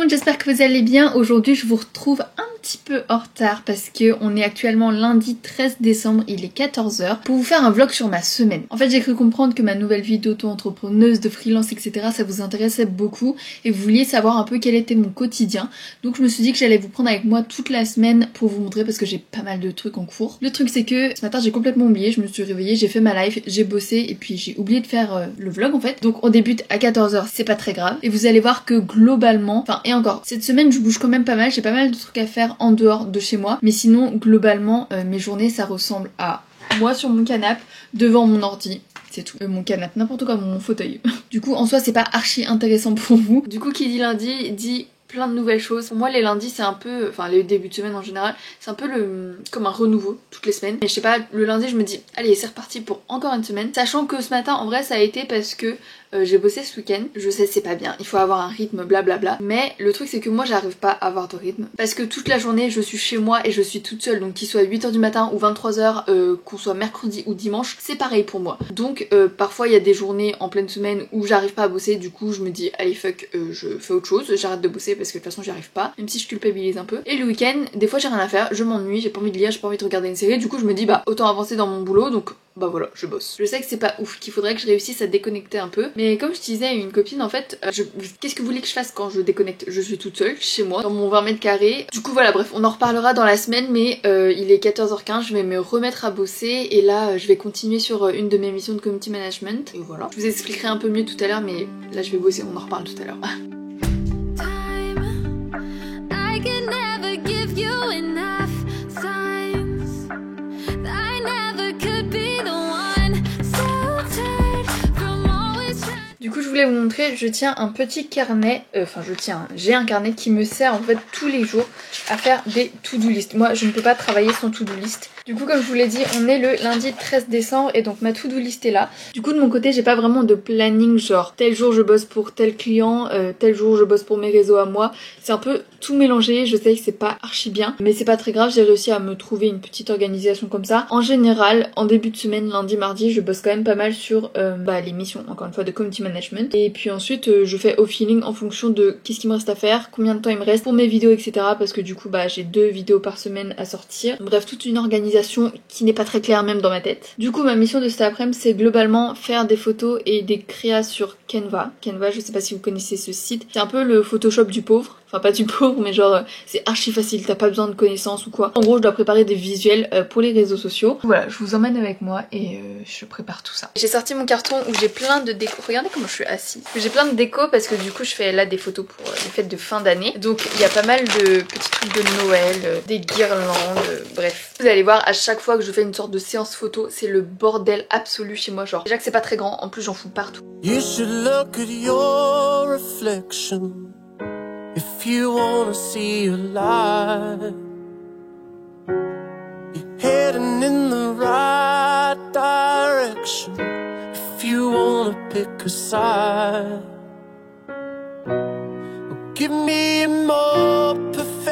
monde, j'espère que vous allez bien. Aujourd'hui je vous retrouve un petit peu en retard parce que on est actuellement lundi 13 décembre, il est 14h, pour vous faire un vlog sur ma semaine. En fait j'ai cru comprendre que ma nouvelle vie d'auto-entrepreneuse, de freelance, etc. ça vous intéressait beaucoup et vous vouliez savoir un peu quel était mon quotidien. Donc je me suis dit que j'allais vous prendre avec moi toute la semaine pour vous montrer parce que j'ai pas mal de trucs en cours. Le truc c'est que ce matin j'ai complètement oublié, je me suis réveillée, j'ai fait ma live, j'ai bossé et puis j'ai oublié de faire le vlog en fait. Donc on débute à 14h, c'est pas très grave. Et vous allez voir que globalement, enfin et encore, cette semaine je bouge quand même pas mal, j'ai pas mal de trucs à faire en dehors de chez moi. Mais sinon globalement mes journées ça ressemble à moi sur mon canapé devant mon ordi. C'est tout. Mon canapé, n'importe quoi, mon fauteuil. Du coup en soi c'est pas archi intéressant pour vous. Du coup qui dit lundi dit plein de nouvelles choses. Pour moi les lundis c'est un peu, enfin les débuts de semaine en général, c'est un peu comme un renouveau toutes les semaines. Mais je sais pas, le lundi je me dis allez c'est reparti pour encore une semaine. Sachant que ce matin en vrai ça a été parce que j'ai bossé ce week-end. Je sais c'est pas bien, il faut avoir un rythme blablabla. Mais le truc c'est que moi j'arrive pas à avoir de rythme. Parce que toute la journée je suis chez moi et je suis toute seule. Donc qu'il soit 8h du matin ou 23h, qu'on soit mercredi ou dimanche, c'est pareil pour moi. Donc parfois il y a des journées en pleine semaine où j'arrive pas à bosser. Du coup je me dis allez fuck, je fais autre chose, j'arrête de bosser parce que de toute façon j'y arrive pas. Même si je culpabilise un peu. Et le week-end, des fois j'ai rien à faire, je m'ennuie, j'ai pas envie de lire, j'ai pas envie de regarder une série. Du coup je me dis bah autant avancer dans mon boulot. Donc bah voilà, je bosse. Je sais que c'est pas ouf, qu'il faudrait que je réussisse à déconnecter un peu. Mais comme je disais à une copine, en fait, qu'est-ce que vous voulez que je fasse quand je déconnecte? Je suis toute seule, chez moi, dans mon 20 mètres carrés. Du coup voilà, bref, on en reparlera dans la semaine, mais il est 14h15, je vais me remettre à bosser. Et là, je vais continuer sur une de mes missions de community management. Et voilà. Je vous expliquerai un peu mieux tout à l'heure, mais là je vais bosser, on en reparle tout à l'heure. Du coup je voulais vous montrer, je tiens un petit carnet, j'ai un carnet qui me sert en fait tous les jours à faire des to-do list. Moi je ne peux pas travailler sans to-do list. Du coup comme je vous l'ai dit, on est le lundi 13 décembre et donc ma to-do list est là. Du coup de mon côté j'ai pas vraiment de planning genre tel jour je bosse pour tel client, tel jour je bosse pour mes réseaux à moi. C'est un peu tout mélangé, je sais que c'est pas archi bien, mais c'est pas très grave, j'ai réussi à me trouver une petite organisation comme ça. En général, en début de semaine, lundi, mardi, je bosse quand même pas mal sur les missions, encore une fois, de community management. Et puis ensuite, je fais au feeling en fonction de qu'est-ce qu'il me reste à faire, combien de temps il me reste pour mes vidéos, etc. Parce que du coup, j'ai 2 vidéos par semaine à sortir. Bref, toute une organisation qui n'est pas très claire même dans ma tête. Du coup, ma mission de cet après-midi, c'est globalement faire des photos et des créas sur Canva. Canva, je sais pas si vous connaissez ce site. C'est un peu le Photoshop du pauvre. Enfin pas du pauvre mais genre c'est archi facile, t'as pas besoin de connaissances ou quoi. En gros je dois préparer des visuels pour les réseaux sociaux. Voilà, je vous emmène avec moi et je prépare tout ça. J'ai sorti mon carton où j'ai plein de déco. Regardez comment je suis assise. J'ai plein de déco parce que du coup je fais là des photos pour les fêtes de fin d'année. Donc il y a pas mal de petits trucs de Noël, des guirlandes, bref. Vous allez voir à chaque fois que je fais une sorte de séance photo, c'est le bordel absolu chez moi. Genre déjà que c'est pas très grand, en plus j'en fous partout. You should look at your reflection. If you wanna see your life, you're heading in the right direction. If you wanna pick a side, well, give me more perfection.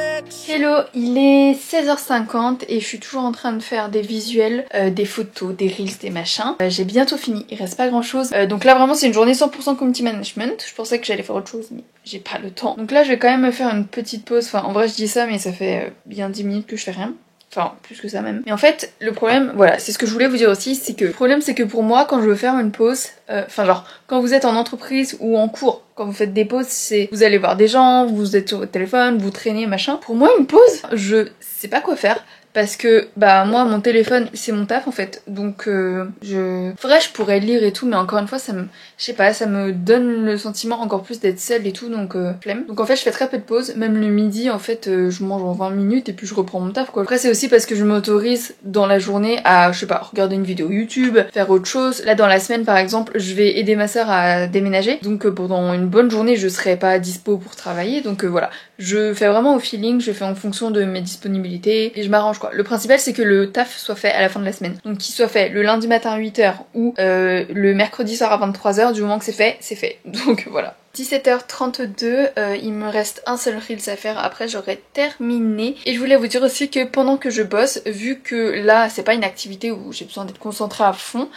Hello, il est 16h50 et je suis toujours en train de faire des visuels, des photos, des reels, des machins. J'ai bientôt fini, il reste pas grand chose. Donc là vraiment c'est une journée 100% community management. Je pensais que j'allais faire autre chose mais j'ai pas le temps. Donc là je vais quand même me faire une petite pause. Enfin en vrai je dis ça mais ça fait bien 10 minutes que je fais rien. Enfin, plus que ça même. Mais en fait, le problème, voilà, c'est ce que je voulais vous dire aussi, c'est que le problème c'est que pour moi, quand je veux faire une pause, genre, quand vous êtes en entreprise ou en cours, quand vous faites des pauses, c'est vous allez voir des gens, vous êtes sur votre téléphone, vous traînez, machin. Pour moi, une pause, je sais pas quoi faire. Parce que moi mon téléphone c'est mon taf en fait, donc je pourrais lire et tout, mais encore une fois ça me, je sais pas, ça me donne le sentiment encore plus d'être seule et tout, donc flemme. Donc en fait je fais très peu de pauses, même le midi en fait je mange en 20 minutes et puis je reprends mon taf quoi. Après c'est aussi parce que je m'autorise dans la journée à, je sais pas, regarder une vidéo YouTube, faire autre chose. Là dans la semaine par exemple je vais aider ma soeur à déménager, donc pendant une bonne journée je serai pas dispo pour travailler, donc voilà. Je fais vraiment au feeling, je fais en fonction de mes disponibilités et je m'arrange quoi. Le principal c'est que le taf soit fait à la fin de la semaine. Donc qu'il soit fait le lundi matin à 8h ou le mercredi soir à 23h, du moment que c'est fait, c'est fait. Donc voilà. 17h32, il me reste un seul Reels à faire, après j'aurai terminé. Et je voulais vous dire aussi que pendant que je bosse, vu que là c'est pas une activité où j'ai besoin d'être concentrée à fond,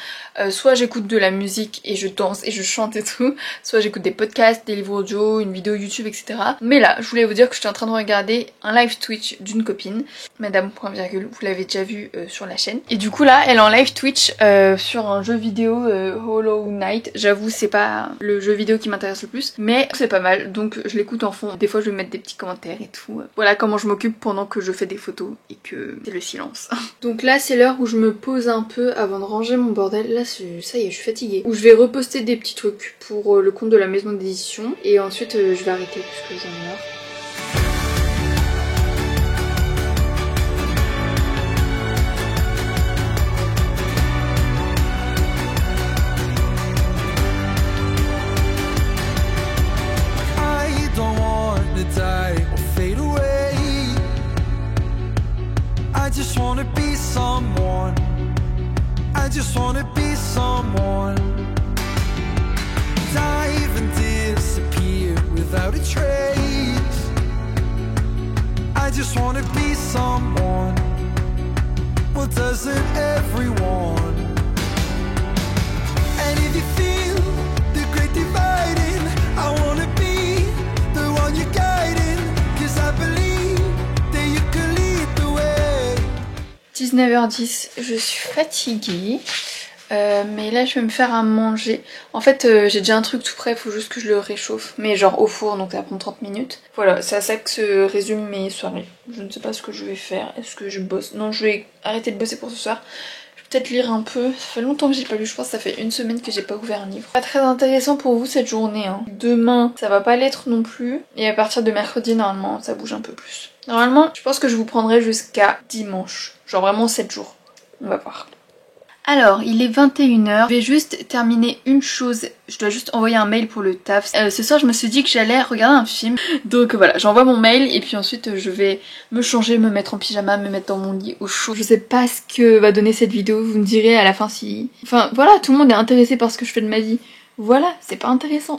soit j'écoute de la musique et je danse et je chante et tout, soit j'écoute des podcasts, des livres audio, une vidéo YouTube, etc. Mais là, je voulais vous dire que j'étais en train de regarder un live Twitch d'une copine, Madame Point Virgule, vous l'avez déjà vu sur la chaîne. Et du coup là, elle est en live Twitch sur un jeu vidéo Hollow Knight. J'avoue, c'est pas le jeu vidéo qui m'intéresse le plus, mais c'est pas mal, donc je l'écoute en fond. Des fois je vais mettre des petits commentaires et tout. Voilà comment je m'occupe pendant que je fais des photos et que c'est le silence. Donc là c'est l'heure où je me pose un peu avant de ranger mon bordel. Là ça y est, je suis fatiguée. Où je vais reposter des petits trucs pour le compte de la maison d'édition et ensuite je vais arrêter puisque j'en ai marre. I just wanna be someone. Dive and disappear without a trace. I just wanna be someone. Well, doesn't everyone? And if you feel the great dividing, I wanna be the one you're guiding. 'Cause I believe that you can lead the way. 19h10, je suis fatiguée, mais là je vais me faire à manger. En fait j'ai déjà un truc tout prêt, il faut juste que je le réchauffe, mais genre au four, donc ça va prendre 30 minutes. Voilà, c'est à ça que se résument mes soirées. Je ne sais pas ce que je vais faire, est-ce que je bosse? Non, je vais arrêter de bosser pour ce soir. Je vais peut-être lire un peu, ça fait longtemps que j'ai pas lu, je pense que ça fait une semaine que j'ai pas ouvert un livre. Pas très intéressant pour vous cette journée, hein. Demain ça va pas l'être non plus, et à partir de mercredi normalement ça bouge un peu plus. Normalement je pense que je vous prendrai jusqu'à dimanche, genre vraiment 7 jours, on va voir. Alors, il est 21h, je vais juste terminer une chose, je dois juste envoyer un mail pour le taf. Ce soir je me suis dit que j'allais regarder un film, donc voilà, j'envoie mon mail et puis ensuite je vais me changer, me mettre en pyjama, me mettre dans mon lit au chaud. Je sais pas ce que va donner cette vidéo, vous me direz à la fin si... Enfin voilà, tout le monde est intéressé par ce que je fais de ma vie. Voilà, c'est pas intéressant.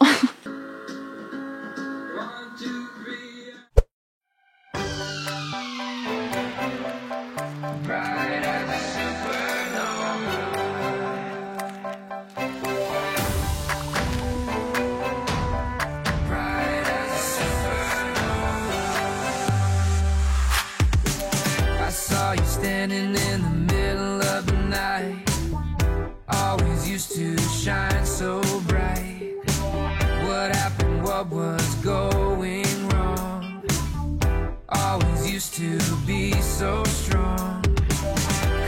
Standing in the middle of the night, always used to shine so bright. What happened? What was going wrong? Always used to be so strong.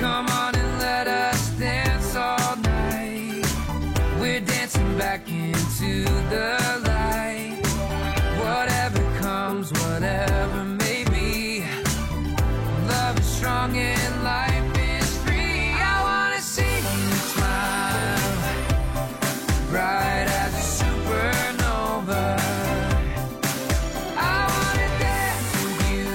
Come on and let us dance all night. We're dancing back into the light. Whatever comes, whatever may be. Love is strong and life is free. I wanna see you smile, bright as a supernova. I wanna dance with you.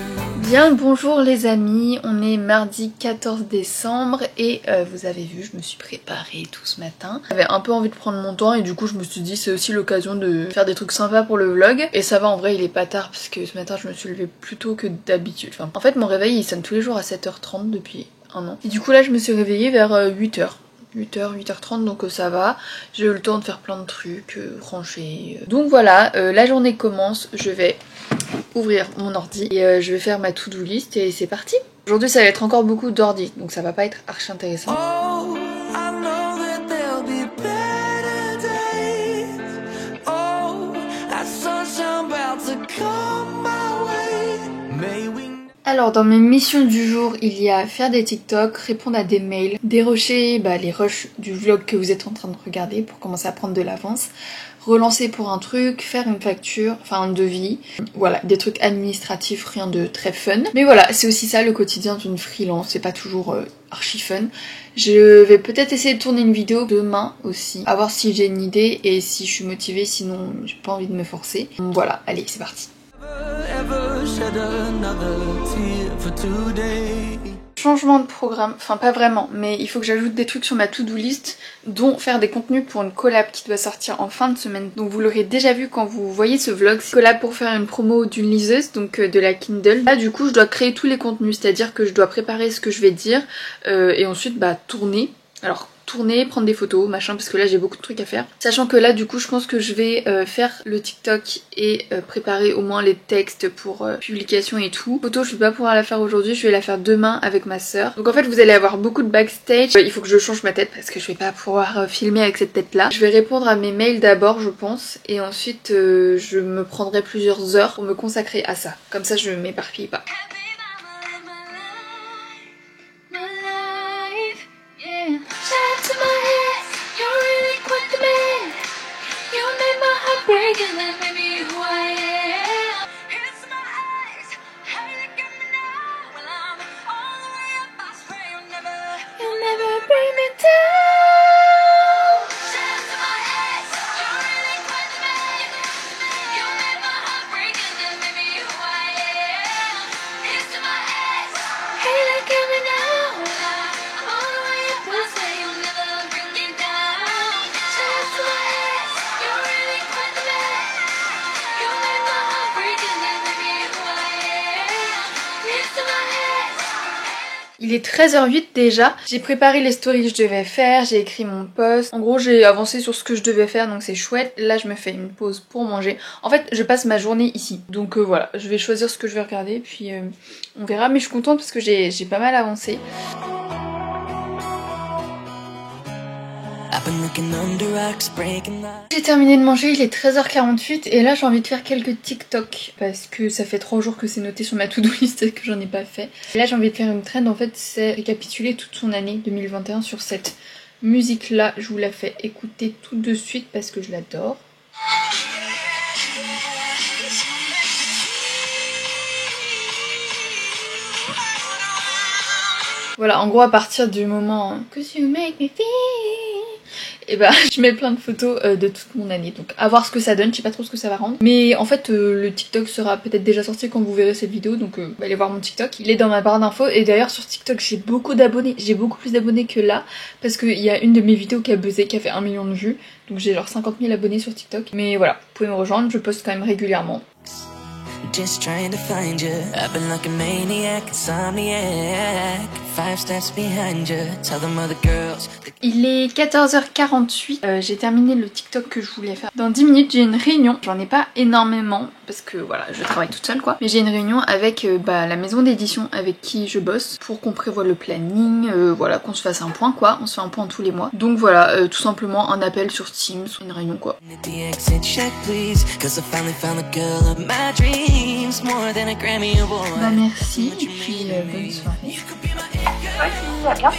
Bien le bonjour les amis, on est mardi 14 décembre et vous avez vu, je me suis préparée tout ce matin. J'avais un peu envie de prendre mon temps et du coup je me suis dit c'est aussi l'occasion de faire des trucs sympas pour le vlog. Et ça va, en vrai il est pas tard parce que ce matin je me suis levée plus tôt que d'habitude. Enfin, en fait mon réveil il sonne tous les jours à 7h30 depuis un an. Et du coup là je me suis réveillée vers 8h. 8h30 donc ça va, j'ai eu le temps de faire plein de trucs, ranger. Donc voilà, la journée commence, je vais ouvrir mon ordi et je vais faire ma to-do list et c'est parti. Aujourd'hui ça va être encore beaucoup d'ordi, donc ça va pas être archi intéressant. Oh, I know that there'll be better days. Oh, that sunshine about to come my way. May we... Alors dans mes missions du jour, il y a faire des TikTok, répondre à des mails, dérocher les rushs du vlog que vous êtes en train de regarder pour commencer à prendre de l'avance, relancer pour un truc, faire une facture, enfin un devis, voilà, des trucs administratifs, rien de très fun. Mais voilà, c'est aussi ça le quotidien d'une freelance, c'est pas toujours archi fun. Je vais peut-être essayer de tourner une vidéo demain aussi, à voir si j'ai une idée et si je suis motivée, sinon j'ai pas envie de me forcer. Donc voilà, allez, c'est parti. changement de programme, enfin pas vraiment, mais il faut que j'ajoute des trucs sur ma to-do list, dont faire des contenus pour une collab qui doit sortir en fin de semaine. Donc vous l'aurez déjà vu quand vous voyez ce vlog, c'est collab pour faire une promo d'une liseuse, donc de la Kindle. Là du coup je dois créer tous les contenus, c'est-à-dire que je dois préparer ce que je vais dire et ensuite tourner. Alors tourner, prendre des photos, machin, parce que là j'ai beaucoup de trucs à faire. Sachant que là du coup je pense que je vais faire le TikTok et préparer au moins les textes pour publication et tout. Photo je vais pas pouvoir la faire aujourd'hui, je vais la faire demain avec ma soeur. Donc en fait vous allez avoir beaucoup de backstage. Il faut que je change ma tête parce que je vais pas pouvoir filmer avec cette tête là. Je vais répondre à mes mails d'abord je pense et ensuite je me prendrai plusieurs heures pour me consacrer à ça. Comme ça je m'éparpille pas. Il est 13h08 déjà, j'ai préparé les stories que je devais faire, j'ai écrit mon post. En gros j'ai avancé sur ce que je devais faire donc c'est chouette. Là je me fais une pause pour manger. En fait je passe ma journée ici. Donc voilà, je vais choisir ce que je vais regarder puis on verra. Mais je suis contente parce que j'ai pas mal avancé. J'ai terminé de manger, il est 13h48 et là j'ai envie de faire quelques TikTok parce que ça fait 3 jours que c'est noté sur ma to-do list et que j'en ai pas fait. Et là j'ai envie de faire une trend, en fait c'est récapituler toute son année 2021 sur cette musique là. Je vous la fais écouter tout de suite parce que je l'adore. Voilà, en gros à partir du moment que you make me feel, et bah je mets plein de photos de toute mon année. Donc à voir ce que ça donne, je sais pas trop ce que ça va rendre. Mais en fait le TikTok sera peut-être déjà sorti quand vous verrez cette vidéo. Donc allez voir mon TikTok, il est dans ma barre d'infos. Et d'ailleurs sur TikTok j'ai beaucoup d'abonnés, j'ai beaucoup plus d'abonnés que là. Parce qu'il y a une de mes vidéos qui a buzzé, qui a fait 1 million de vues. Donc j'ai genre 50 000 abonnés sur TikTok. Mais voilà, vous pouvez me rejoindre, je poste quand même régulièrement. Just trying to find you. I've been like a maniac, insomniac. 5 steps behind you. Tell them other girls. Il est 14h48. J'ai terminé le TikTok que je voulais faire. Dans 10 minutes, j'ai une réunion. J'en ai pas énormément parce que voilà, je travaille toute seule quoi. Mais j'ai une réunion avec la maison d'édition avec qui je bosse pour qu'on prévoie le planning. Voilà, qu'on se fasse un point quoi. On se fait un point tous les mois. Donc voilà, tout simplement un appel sur Teams, une réunion quoi. Bah merci et puis bonne soirée. À bientôt.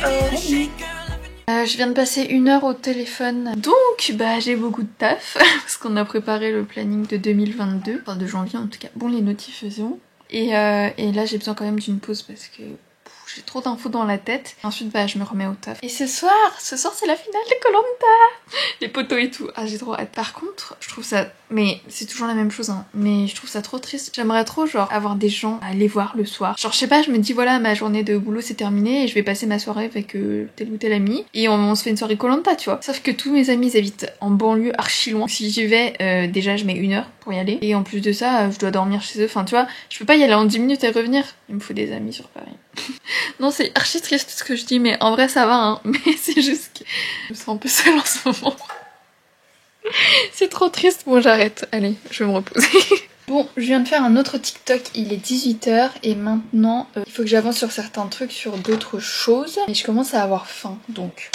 Je viens de passer 1 heure au téléphone, donc j'ai beaucoup de taf parce qu'on a préparé le planning de 2022, enfin de janvier en tout cas. Bon, les notifications et là j'ai besoin quand même d'une pause parce que j'ai trop d'infos dans la tête. Ensuite je me remets au taf. Et ce soir c'est la finale de Koh Lanta, les poteaux et tout. Ah j'ai trop hâte. Par contre je trouve ça, mais c'est toujours la même chose hein, mais je trouve ça trop triste. J'aimerais trop genre avoir des gens à aller voir le soir. Genre je sais pas, je me dis voilà ma journée de boulot c'est terminé et je vais passer ma soirée avec tel ou tel ami et on se fait une soirée Koh Lanta tu vois. Sauf que tous mes amis ils habitent en banlieue archi loin. Si j'y vais déjà je mets 1 heure pour y aller et en plus de ça je dois dormir chez eux. Enfin tu vois, je peux pas y aller en 10 minutes et revenir. Il me faut des amis sur Paris. Non c'est archi triste ce que je dis mais en vrai ça va hein. Mais c'est juste que je me sens un peu seule en ce moment. C'est trop triste, bon j'arrête, allez je vais me reposer. Bon je viens de faire un autre TikTok, il est 18h et maintenant il faut que j'avance sur certains trucs, sur d'autres choses. Et je commence à avoir faim donc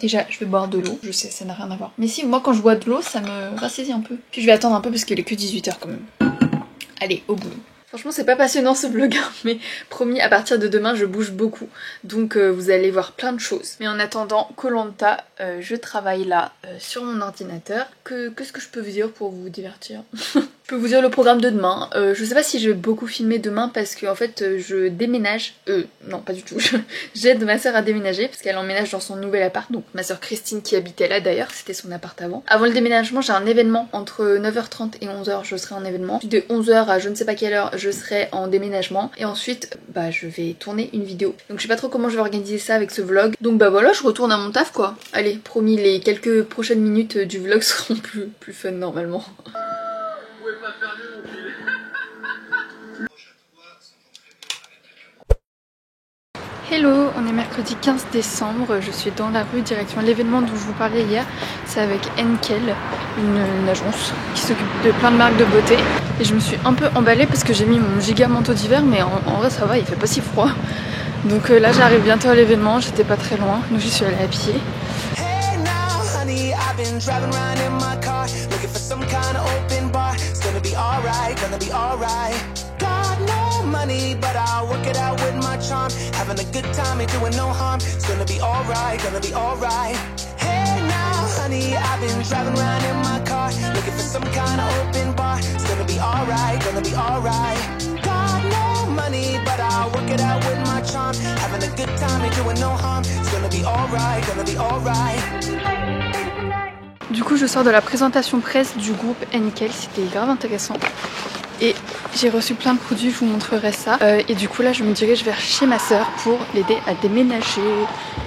déjà je vais boire de l'eau, je sais ça n'a rien à voir. Mais si moi quand je bois de l'eau ça me rassaisit un peu. Puis je vais attendre un peu parce qu'il est que 18h quand même. Allez au bout. Franchement c'est pas passionnant ce vlog hein, mais promis à partir de demain je bouge beaucoup donc vous allez voir plein de choses. Mais en attendant Koh Lanta, je travaille là sur mon ordinateur. Qu'est-ce que je peux vous dire pour vous divertir? Je peux vous dire le programme de demain. Je sais pas si je vais beaucoup filmer demain parce que en fait je déménage. Non pas du tout. J'aide ma soeur à déménager parce qu'elle emménage dans son nouvel appart. Donc ma soeur Christine qui habitait là d'ailleurs, c'était son appart avant. Avant le déménagement j'ai un événement entre 9h30 et 11h je serai en événement. Puis de 11h à je ne sais pas quelle heure je serai en déménagement. Et ensuite bah je vais tourner une vidéo. Donc je sais pas trop comment je vais organiser ça avec ce vlog. Donc bah voilà, je retourne à mon taf quoi. Allez, promis, les quelques prochaines minutes du vlog seront plus fun normalement. Hello, on est mercredi 15 décembre, je suis dans la rue direction l'événement dont je vous parlais hier. C'est avec Henkel, une agence qui s'occupe de plein de marques de beauté. Et je me suis un peu emballée parce que j'ai mis mon giga manteau d'hiver, mais en vrai ça va, il fait pas si froid. Donc là j'arrive bientôt à l'événement, j'étais pas très loin, donc j'y suis allée à pied. Money, but I'll work it out with my charm. Having a good time, ain't doing no harm. It's gonna be alright, gonna be alright. Hey now, honey, I've been driving around in my car, looking for some kind of open bar. It's gonna be alright, gonna be alright. Got no money, but I'll work it out with my charm. Having a good time, ain't doing no harm. It's gonna be alright, gonna be alright. Du coup, je sors de la présentation presse du groupe Henkel, c'était grave intéressant. Et j'ai reçu plein de produits, je vous montrerai ça. Et du coup là je me dirige vers chez ma soeur pour l'aider à déménager.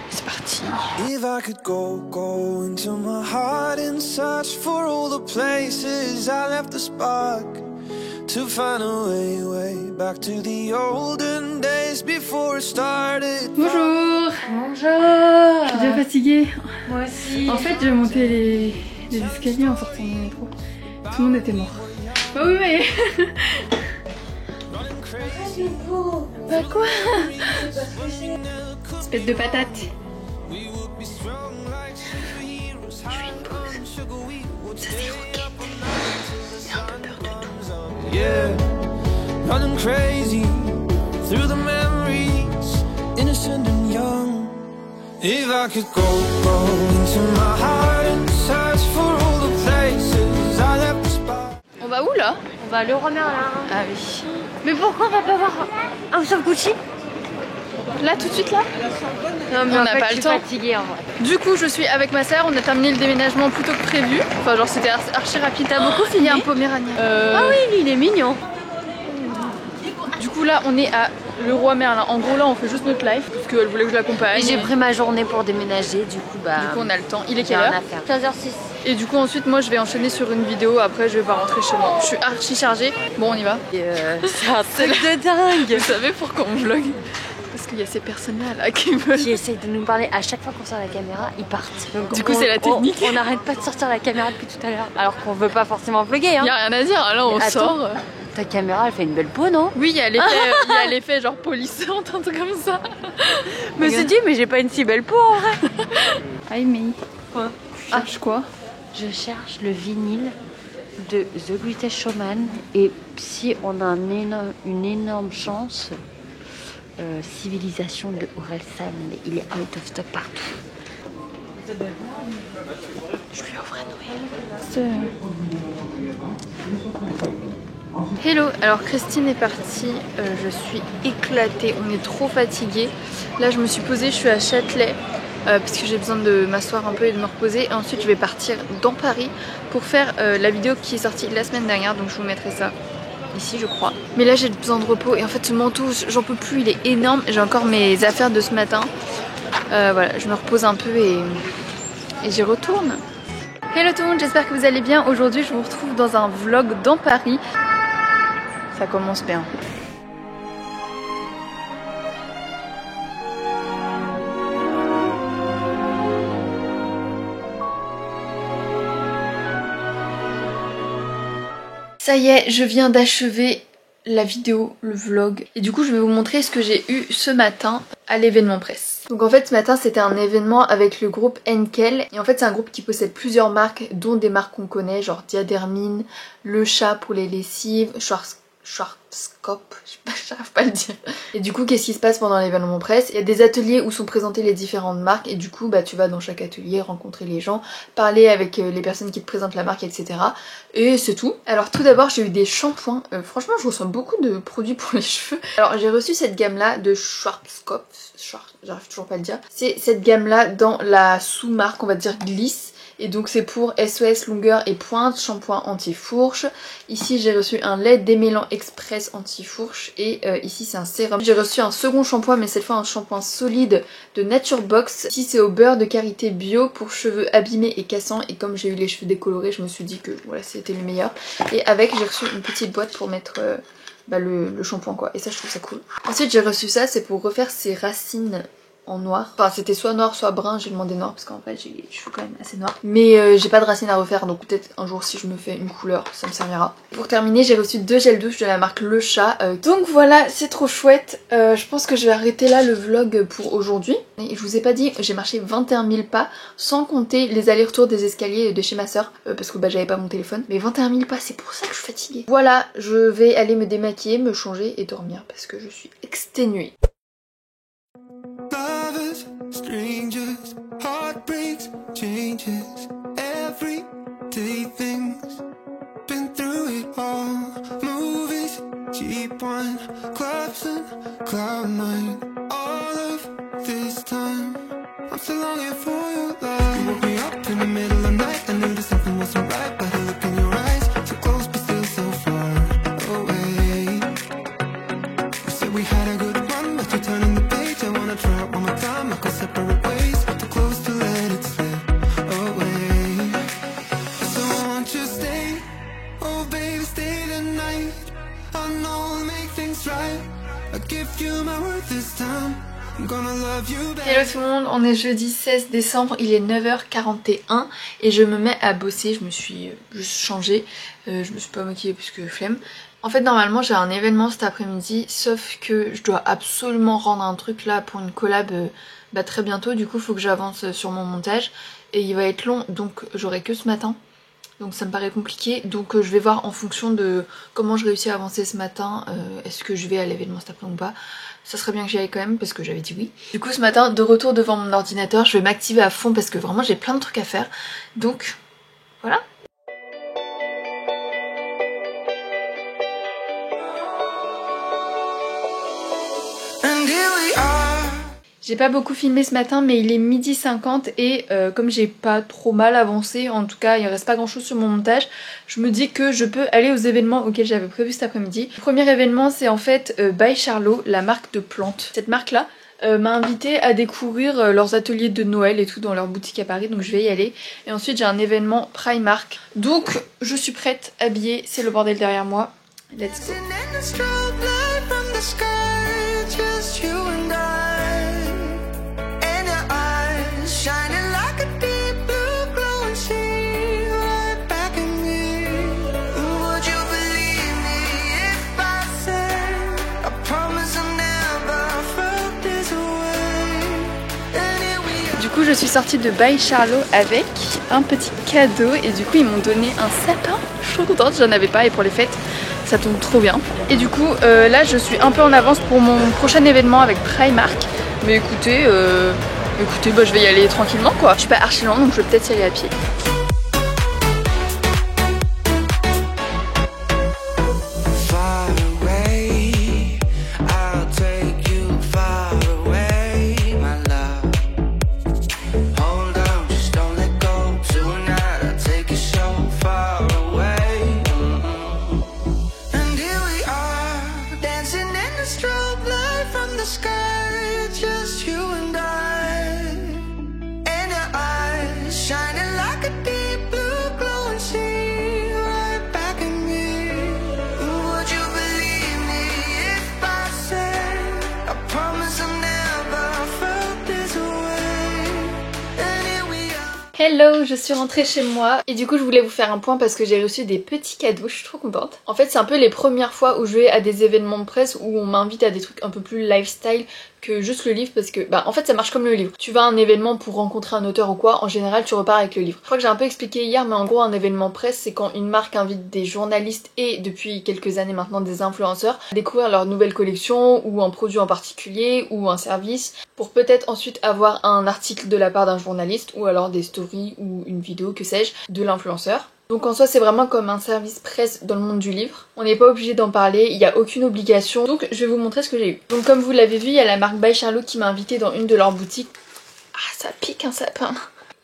C'est parti. If I could go into my heart and search for all the places I left the spark, to find a way back to the olden days before it started. Bonjour. Bonjour. Je suis déjà fatiguée. Moi aussi. En fait j'ai monté les escaliers en sortant du métro. Tout le monde était mort. Bah oui mais... Bah quoi? Espèce de patate. Je fais une pause. Ça c'est Roquette. J'ai un peu peur de tout. Yeah, running crazy through the memories, innocent and young. If I could go into my heart and search for all the places I left the spot. On va où là? On va à Leroy Merlin. Ah oui. Mais pourquoi on va pas voir un sauf Gucci? Là tout de suite là? Non mais on en n'a fait, pas je le suis temps. fatiguée en vrai. Du coup je suis avec ma soeur, on a terminé le déménagement plus tôt que prévu. Enfin genre c'était archi rapide. T'as beaucoup Il y filmé? a un pomérania. Ah oui, lui, il est mignon. Du coup là on est à Leroy Merlin. En gros là on fait juste notre live parce qu'elle voulait que je l'accompagne. Et j'ai pris ma journée pour déménager, du coup bah... Du coup on a le temps. Il est j'ai quelle rien heure? à faire. 15h06. Et du coup ensuite moi je vais enchaîner sur une vidéo, après je vais pas rentrer chez moi. Je suis archi chargée. Bon on y va. C'est un truc de dingue. Vous savez pourquoi on vlog? Parce qu'il y a ces personnes là qui veulent... Qui essayent de nous parler à chaque fois qu'on sort la caméra, ils partent. Donc, Du coup c'est la technique. On n'arrête pas de sortir la caméra depuis tout à l'heure. Alors qu'on veut pas forcément vlogger hein. Y a rien à dire, là on Mais attends. sort. Ta caméra elle fait une belle peau non? Oui il y a l'effet genre polissante, un truc comme ça. Je me suis dit mais j'ai pas une si belle peau en vrai. Hi me. Quoi? Ah quoi? Je cherche le vinyle de The Greatest Showman et si on a une énorme chance, Civilisation de Orelsan, mais il est out of stock partout. Je lui offre à Noël. Hello, alors Christine est partie, je suis éclatée, on est trop fatigués. Là je me suis posée, je suis à Châtelet parce que j'ai besoin de m'asseoir un peu et de me reposer. Et ensuite je vais partir dans Paris pour faire la vidéo qui est sortie la semaine dernière, donc je vous mettrai ça ici je crois. Mais là j'ai besoin de repos et en fait ce manteau j'en peux plus, il est énorme. J'ai encore mes affaires de ce matin. Voilà, je me repose un peu et j'y retourne. Hello tout le monde, j'espère que vous allez bien. Aujourd'hui je vous retrouve dans un vlog dans Paris. Ça commence bien. Ça y est, je viens d'achever la vidéo, le vlog. Et du coup, je vais vous montrer ce que j'ai eu ce matin à l'événement presse. Donc en fait, ce matin, c'était un événement avec le groupe Henkel. Et en fait, c'est un groupe qui possède plusieurs marques, dont des marques qu'on connaît, genre Diadermine, Le Chat pour les lessives, Schwarzkopf, j'arrive pas à le dire. Et du coup, qu'est-ce qui se passe pendant l'événement presse? Il y a des ateliers où sont présentées les différentes marques et du coup, bah tu vas dans chaque atelier rencontrer les gens, parler avec les personnes qui te présentent la marque, etc. Et c'est tout. Alors tout d'abord, j'ai eu des shampoings. Franchement, je reçois beaucoup de produits pour les cheveux. Alors j'ai reçu cette gamme-là de Schwarzkopf. J'arrive toujours pas à le dire. C'est cette gamme-là dans la sous-marque, on va dire glisse. Et donc c'est pour SOS longueur et pointe, shampoing anti-fourche. Ici j'ai reçu un lait démêlant express anti-fourche et ici c'est un sérum. J'ai reçu un second shampoing mais cette fois un shampoing solide de Nature Box. Ici c'est au beurre de karité bio pour cheveux abîmés et cassants et comme j'ai eu les cheveux décolorés je me suis dit que voilà c'était le meilleur. Et avec j'ai reçu une petite boîte pour mettre le shampoing quoi et ça je trouve ça cool. Ensuite j'ai reçu ça, c'est pour refaire ses racines en noir. Enfin c'était soit noir soit brun, j'ai demandé noir parce qu'en fait j'ai les cheveux quand même assez noirs. Mais j'ai pas de racines à refaire donc peut-être un jour si je me fais une couleur ça me servira. Pour terminer j'ai reçu 2 gels douche de la marque Le Chat. Donc voilà c'est trop chouette. Je pense que je vais arrêter là le vlog pour aujourd'hui. Je vous ai pas dit j'ai marché 21 000 pas sans compter les allers-retours des escaliers de chez ma soeur parce que bah j'avais pas mon téléphone. Mais 21 000 pas c'est pour ça que je suis fatiguée. Voilà je vais aller me démaquiller, me changer et dormir parce que je suis exténuée. Strangers, heartbreaks, changes, everyday things. Been through it all. Movies, cheap wine, clubs and cloud nine. All of this time, I'm still longing for your love. You woke me up in the middle of the night. I knew that something wasn't right by the look in your eyes. So close but still so far away. You said we had a good run, but you're turning the page. I wanna try it one more time. I could separate ways, too close to let it slip away. So won't you stay? Oh baby, stay the night. I know I'll make things right. I'll give you my word this time. I'm gonna love you back. Hello tout le monde, on est jeudi 16 décembre, il est 9h41 et je me mets à bosser, je me suis juste changée, je me suis pas maquillée puisque flemme. En fait normalement j'ai un événement cet après-midi, sauf que je dois absolument rendre un truc là pour une collab très bientôt, du coup il faut que j'avance sur mon montage et il va être long donc j'aurai que ce matin. Donc ça me paraît compliqué, donc je vais voir en fonction de comment je réussis à avancer ce matin, est-ce que je vais à l'événement cet après-midi ou pas. Ça serait bien que j'y aille quand même parce que j'avais dit oui. Du coup ce matin, de retour devant mon ordinateur, je vais m'activer à fond parce que vraiment j'ai plein de trucs à faire. Donc voilà. J'ai pas beaucoup filmé ce matin mais il est 12h50 et comme j'ai pas trop mal avancé, en tout cas il reste pas grand chose sur mon montage, je me dis que je peux aller aux événements auxquels j'avais prévu cet après-midi. Le premier événement c'est en fait By Charlot, la marque de plantes. Cette marque là m'a invité à découvrir leurs ateliers de Noël et tout dans leur boutique à Paris, donc je vais y aller. Et ensuite j'ai un événement Primark, donc je suis prête, habillée, c'est le bordel derrière moi. Let's go. Du coup je suis sortie de By Charlot avec un petit cadeau et du coup ils m'ont donné un sapin chaud contente, j'en avais pas et pour les fêtes ça tombe trop bien. Et du coup là je suis un peu en avance pour mon prochain événement avec Primark, mais écoutez je vais y aller tranquillement quoi. Je suis pas archi loin donc je vais peut-être y aller à pied. Hello, je suis rentrée chez moi et du coup je voulais vous faire un point parce que j'ai reçu des petits cadeaux, je suis trop contente. En fait c'est un peu les premières fois où je vais à des événements de presse où on m'invite à des trucs un peu plus lifestyle que juste le livre parce que en fait ça marche comme le livre. Tu vas à un événement pour rencontrer un auteur ou quoi, en général tu repars avec le livre. Je crois que j'ai un peu expliqué hier, mais en gros un événement presse c'est quand une marque invite des journalistes et depuis quelques années maintenant des influenceurs à découvrir leur nouvelle collection ou un produit en particulier ou un service pour peut-être ensuite avoir un article de la part d'un journaliste ou alors des stories ou une vidéo, que sais-je, de l'influenceur. Donc en soi c'est vraiment comme un service presse dans le monde du livre. On n'est pas obligé d'en parler, il n'y a aucune obligation. Donc je vais vous montrer ce que j'ai eu. Donc comme vous l'avez vu, il y a la marque By Charlotte qui m'a invitée dans une de leurs boutiques. Ah ça pique un sapin.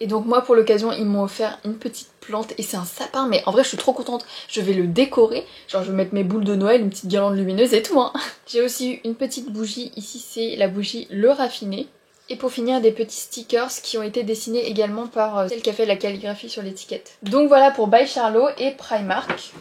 Et donc moi pour l'occasion ils m'ont offert une petite plante et c'est un sapin, mais en vrai je suis trop contente. Je vais le décorer, genre je vais mettre mes boules de Noël, une petite guirlande lumineuse et tout hein. J'ai aussi eu une petite bougie, ici c'est la bougie Le Raffiné. Et pour finir, des petits stickers qui ont été dessinés également par celle qui a fait la calligraphie sur l'étiquette. Donc voilà pour By Charlotte et Primark.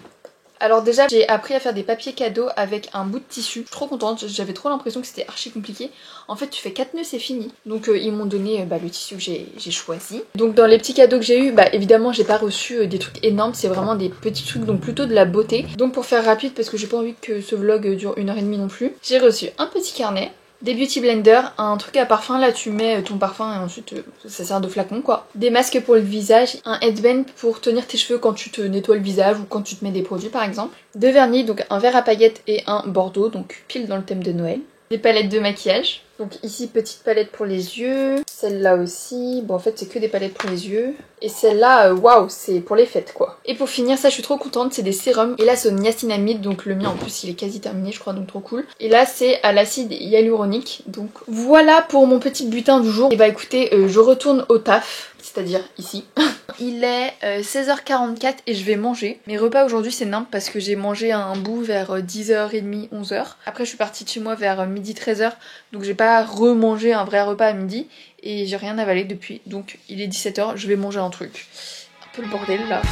Alors déjà, j'ai appris à faire des papiers cadeaux avec un bout de tissu. Je suis trop contente, j'avais trop l'impression que c'était archi compliqué. En fait, tu fais 4 nœuds, c'est fini. Donc ils m'ont donné le tissu que j'ai choisi. Donc dans les petits cadeaux que j'ai eu, évidemment, j'ai pas reçu des trucs énormes. C'est vraiment des petits trucs, donc plutôt de la beauté. Donc pour faire rapide, parce que j'ai pas envie que ce vlog dure 1h30 non plus, j'ai reçu un petit carnet. Des beauty blenders, un truc à parfum, là tu mets ton parfum et ensuite ça sert de flacon quoi. Des masques pour le visage, un headband pour tenir tes cheveux quand tu te nettoies le visage ou quand tu te mets des produits par exemple. Deux vernis, donc un vert à paillettes et un bordeaux, donc pile dans le thème de Noël. Des palettes de maquillage. Donc ici petite palette pour les yeux, celle-là aussi, bon en fait c'est que des palettes pour les yeux. Et celle-là, waouh, c'est pour les fêtes quoi. Et pour finir, ça je suis trop contente, c'est des sérums. Et là c'est au niacinamide, donc le mien en plus il est quasi terminé je crois, donc trop cool. Et là c'est à l'acide hyaluronique, donc voilà pour mon petit butin du jour. Et écoutez, je retourne au taf, c'est-à-dire ici. Il est 16h44 et je vais manger. Mes repas aujourd'hui c'est nimp parce que j'ai mangé un bout vers 10h30, 11h. Après je suis partie de chez moi vers midi 13h, donc j'ai pas remangé un vrai repas à midi. Et j'ai rien avalé depuis, donc il est 17h, je vais manger un truc. Un peu le bordel là.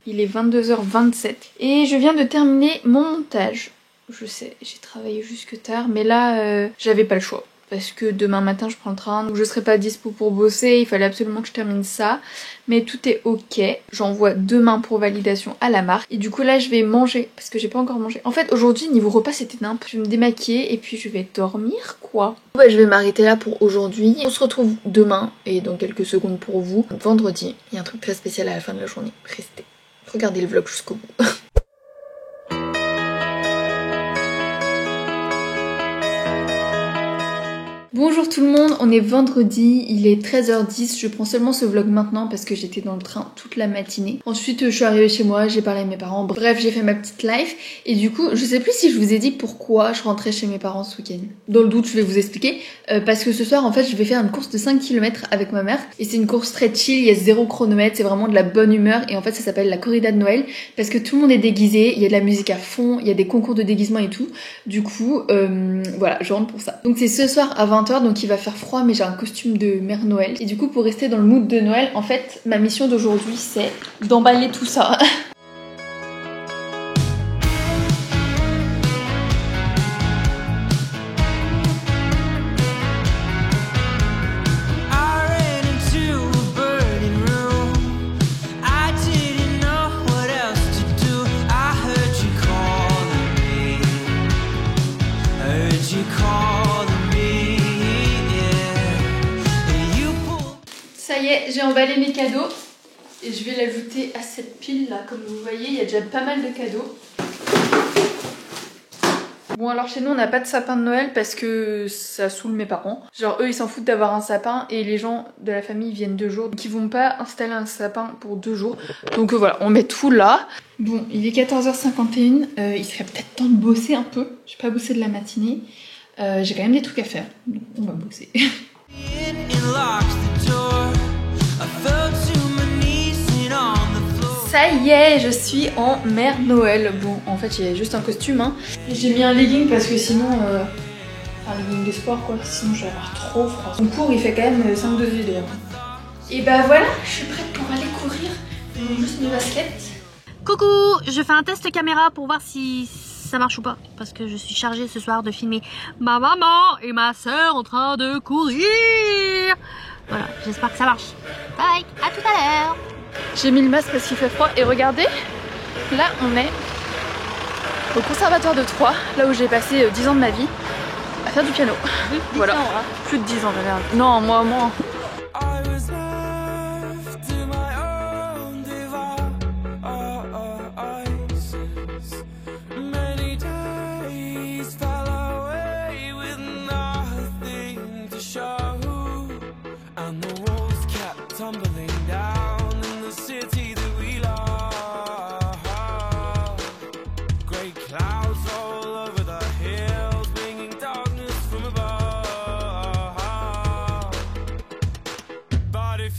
Il est 22h27 et je viens de terminer mon montage. Je sais, j'ai travaillé jusque tard, mais là j'avais pas le choix. Parce que demain matin je prends le train, donc je serai pas dispo pour bosser, il fallait absolument que je termine ça. Mais tout est ok, j'envoie demain pour validation à la marque. Et du coup là je vais manger, parce que j'ai pas encore mangé. En fait aujourd'hui niveau repas c'était nimp. Je vais me démaquiller et puis je vais dormir quoi. Je vais m'arrêter là pour aujourd'hui. On se retrouve demain et dans quelques secondes pour vous. Vendredi, il y a un truc très spécial à la fin de la journée. Restez. Regardez le vlog jusqu'au bout. Bonjour tout le monde, on est vendredi, il est 13h10, je prends seulement ce vlog maintenant parce que j'étais dans le train toute la matinée. Ensuite je suis arrivée chez moi, j'ai parlé à mes parents, bref j'ai fait ma petite live et du coup je sais plus si je vous ai dit pourquoi je rentrais chez mes parents ce week-end. Dans le doute je vais vous expliquer, parce que ce soir en fait je vais faire une course de 5 km avec ma mère et c'est une course très chill, il y a 0 chronomètre, c'est vraiment de la bonne humeur et en fait ça s'appelle la corrida de Noël parce que tout le monde est déguisé, il y a de la musique à fond, il y a des concours de déguisement et tout. Du coup voilà, je rentre pour ça. Donc c'est ce soir à 20h, donc il va faire froid mais j'ai un costume de Mère Noël. Et du coup pour rester dans le mood de Noël, en fait ma mission d'aujourd'hui c'est d'emballer tout ça. Ça y est, j'ai emballé mes cadeaux et je vais l'ajouter à cette pile là. Comme vous voyez, il y a déjà pas mal de cadeaux. Bon alors chez nous on n'a pas de sapin de Noël parce que ça saoule mes parents. Genre eux ils s'en foutent d'avoir un sapin et les gens de la famille viennent 2 jours. Donc ils vont pas installer un sapin pour 2 jours. Donc voilà, on met tout là. Bon, il est 14h51, il serait peut-être temps de bosser un peu. J'ai pas bossé de la matinée. J'ai quand même des trucs à faire, donc on va bosser. Ça y est, je suis en Mère Noël. Bon, en fait, il y a juste un costume. Hein. J'ai mis un legging parce que sinon... un legging de sport, quoi. Sinon, je vais avoir trop froid. Mon cours, il fait quand même 5 degrés d'ailleurs. Et bah voilà, je suis prête pour aller courir. Je mets juste mes baskets. Coucou, je fais un test caméra pour voir si ça marche ou pas. Parce que je suis chargée ce soir de filmer ma maman et ma soeur en train de courir. Voilà, j'espère que ça marche. Bye, à tout à l'heure. J'ai mis le masque parce qu'il fait froid et regardez, là on est au conservatoire de Troyes, là où j'ai passé 10 ans de ma vie à faire du piano. Voilà, plus de 10 ans de merde. Non, moi.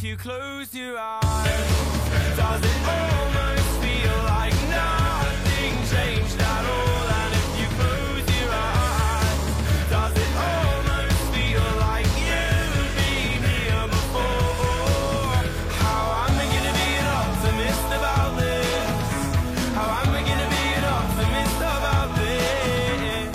You close your eyes, does it almost feel like nothing changed at all? And if you close your eyes, does it almost feel like you've been here before? How am I gonna be an optimist about this? How am I gonna be an optimist about this?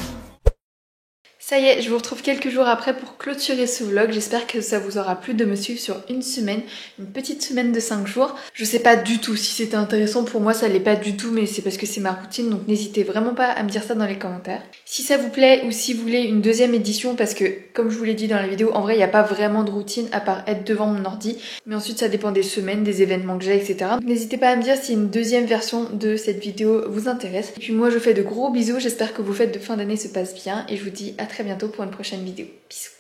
Ça y est, je vous retrouve quelques jours après pour clôturer ce vlog. J'espère que ça vous aura plu de me suivre sur une semaine, une petite semaine de 5 jours. Je sais pas du tout si c'était intéressant pour moi, ça l'est pas du tout, mais c'est parce que c'est ma routine, donc n'hésitez vraiment pas à me dire ça dans les commentaires. Si ça vous plaît ou si vous voulez une deuxième édition, parce que comme je vous l'ai dit dans la vidéo, en vrai il n'y a pas vraiment de routine à part être devant mon ordi, mais ensuite ça dépend des semaines, des événements que j'ai, etc. Donc n'hésitez pas à me dire si une deuxième version de cette vidéo vous intéresse. Et puis moi je vous fais de gros bisous, j'espère que vos fêtes de fin d'année se passent bien et je vous dis à très bientôt pour une prochaine vidéo. Bisous.